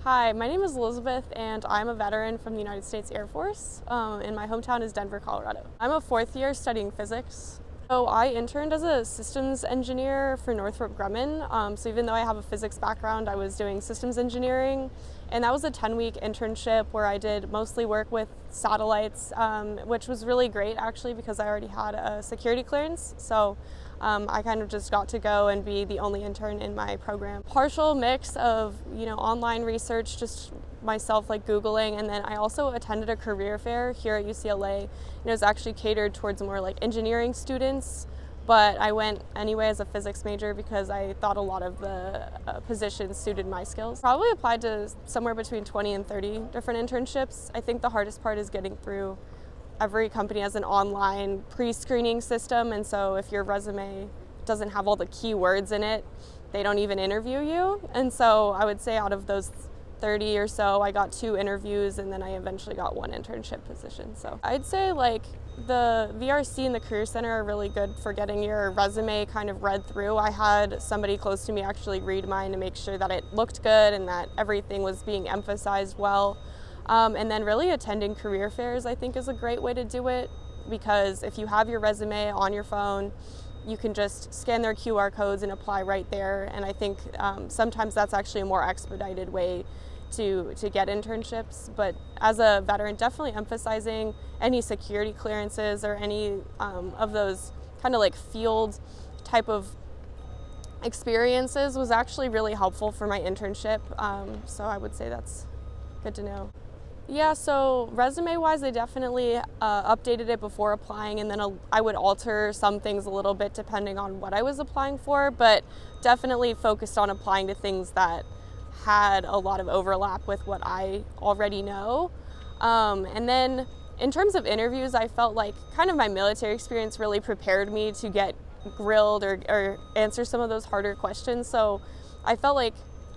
Hi, my name is Elizabeth and I'm a veteran from the United States Air Force, and my hometown is Denver, Colorado. I'm a fourth year studying physics. So I interned as a systems engineer for Northrop Grumman. So even though I have a physics background, I was doing systems engineering, and that was a 10-week internship where I did mostly work with satellites, which was really great actually because I already had a security clearance. So I kind of just got to go and be the only intern in my program. Partial mix of, online research, just myself like Googling, and then I also attended a career fair here at UCLA. It was actually catered towards more like engineering students, but I went anyway as a physics major because I thought a lot of the positions suited my skills. Probably applied to somewhere between 20 and 30 different internships. I think the hardest part is getting through. Every company has an online pre-screening system, and so if your resume doesn't have all the keywords in it, they don't even interview you. And so I would say out of those 30 or so, I got 2 interviews, and then I eventually got 1 internship position. So I'd say like the VRC and the Career Center are really good for getting your resume kind of read through. I had somebody close to me actually read mine to make sure that it looked good and that everything was being emphasized well. And then really attending career fairs I think is a great way to do it, because if you have your resume on your phone, you can just scan their QR codes and apply right there. And I think sometimes that's actually a more expedited way to get internships. But as a veteran, definitely emphasizing any security clearances or any of those kind of like field type of experiences was actually really helpful for my internship. So I would say that's good to know. Yeah, so resume-wise, I definitely updated it before applying, and then I would alter some things a little bit depending on what I was applying for, but definitely focused on applying to things that had a lot of overlap with what I already know. And then in terms of interviews, I felt like kind of my military experience really prepared me to get grilled or answer some of those harder questions. So I felt like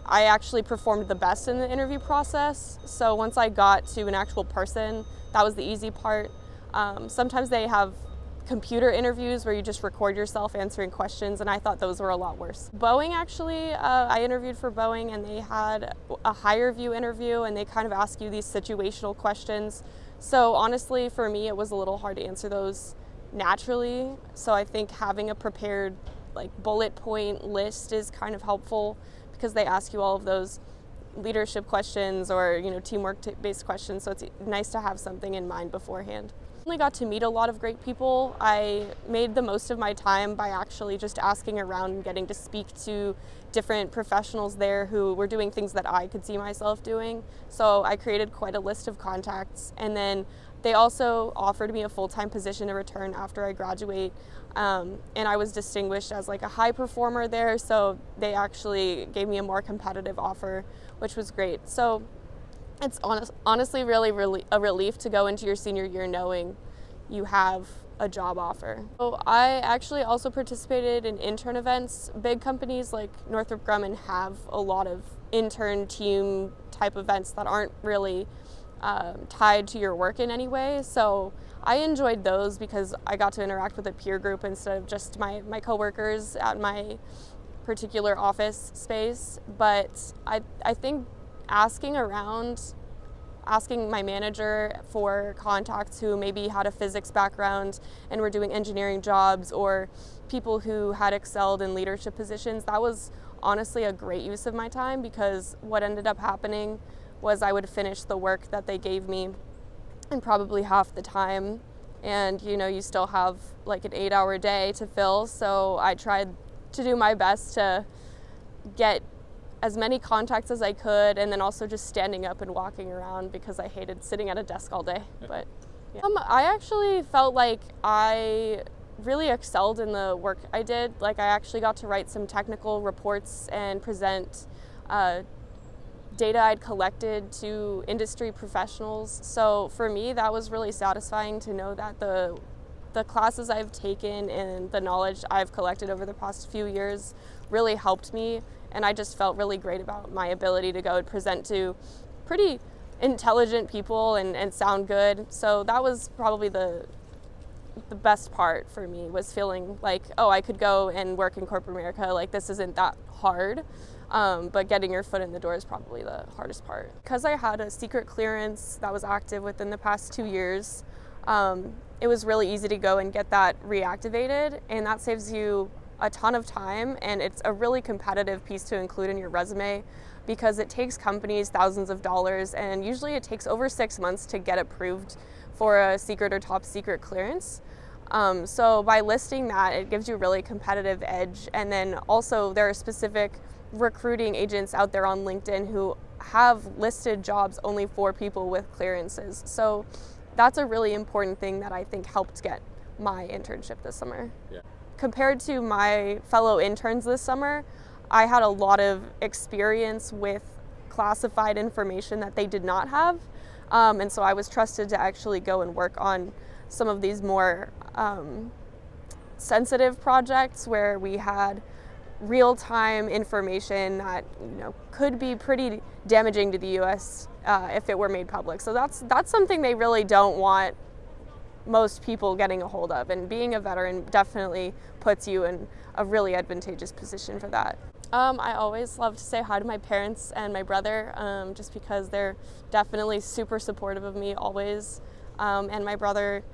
I actually performed the best in the interview process. So once I got to an actual person, that was the easy part. Sometimes they have computer interviews where you just record yourself answering questions, and I thought those were a lot worse. Boeing actually, I interviewed for Boeing, and they had a higher view interview, and they kind of ask you these situational questions. So honestly, for me, it was a little hard to answer those naturally. So I think having a prepared like bullet point list is kind of helpful, because they ask you all of those leadership questions or teamwork-based questions, so it's nice to have something in mind beforehand. I only got to meet a lot of great people. I made the most of my time by actually just asking around and getting to speak to different professionals there who were doing things that I could see myself doing. So I created quite a list of contacts, and then they also offered me a full-time position to return after I graduate. And I was distinguished as like a high performer there, so they actually gave me a more competitive offer, which was great. So it's honestly really a relief to go into your senior year knowing you have a job offer. So I actually also participated in intern events. Big companies like Northrop Grumman have a lot of intern team type events that aren't really tied to your work in any way. So I enjoyed those because I got to interact with a peer group instead of just my coworkers at my particular office space. But I think asking my manager for contacts who maybe had a physics background and were doing engineering jobs, or people who had excelled in leadership positions, that was honestly a great use of my time, because what ended up happening was I would finish the work that they gave me in probably half the time, and you still have like an 8-hour day to fill. So I tried to do my best to get as many contacts as I could, and then also just standing up and walking around because I hated sitting at a desk all day. But yeah. I actually felt like I really excelled in the work I did. Like I actually got to write some technical reports and present data I'd collected to industry professionals. So for me, that was really satisfying to know that the classes I've taken and the knowledge I've collected over the past few years really helped me, and I just felt really great about my ability to go and present to pretty intelligent people and sound good. So that was probably the best part for me, was feeling like, oh, I could go and work in corporate America, like this isn't that hard. but getting your foot in the door is probably the hardest part. Because I had a secret clearance that was active within the past 2 years, it was really easy to go and get that reactivated, and that saves you a ton of time, and it's a really competitive piece to include in your resume because it takes companies thousands of dollars, and usually it takes over 6 months to get approved for a secret or top secret clearance. So by listing that, it gives you a really competitive edge. And then also there are specific recruiting agents out there on LinkedIn who have listed jobs only for people with clearances. So that's a really important thing that I think helped get my internship this summer. Yeah. Compared to my fellow interns this summer, I had a lot of experience with classified information that they did not have. And so I was trusted to actually go and work on some of these more sensitive projects where we had real-time information that could be pretty damaging to the U.S. If it were made public. So that's something they really don't want most people getting a hold of, and being a veteran definitely puts you in a really advantageous position for that. I always love to say hi to my parents and my brother, just because they're definitely super supportive of me always. And my brother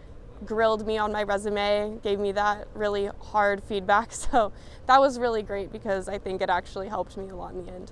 grilled me on my resume, gave me that really hard feedback, so that was really great because I think it actually helped me a lot in the end.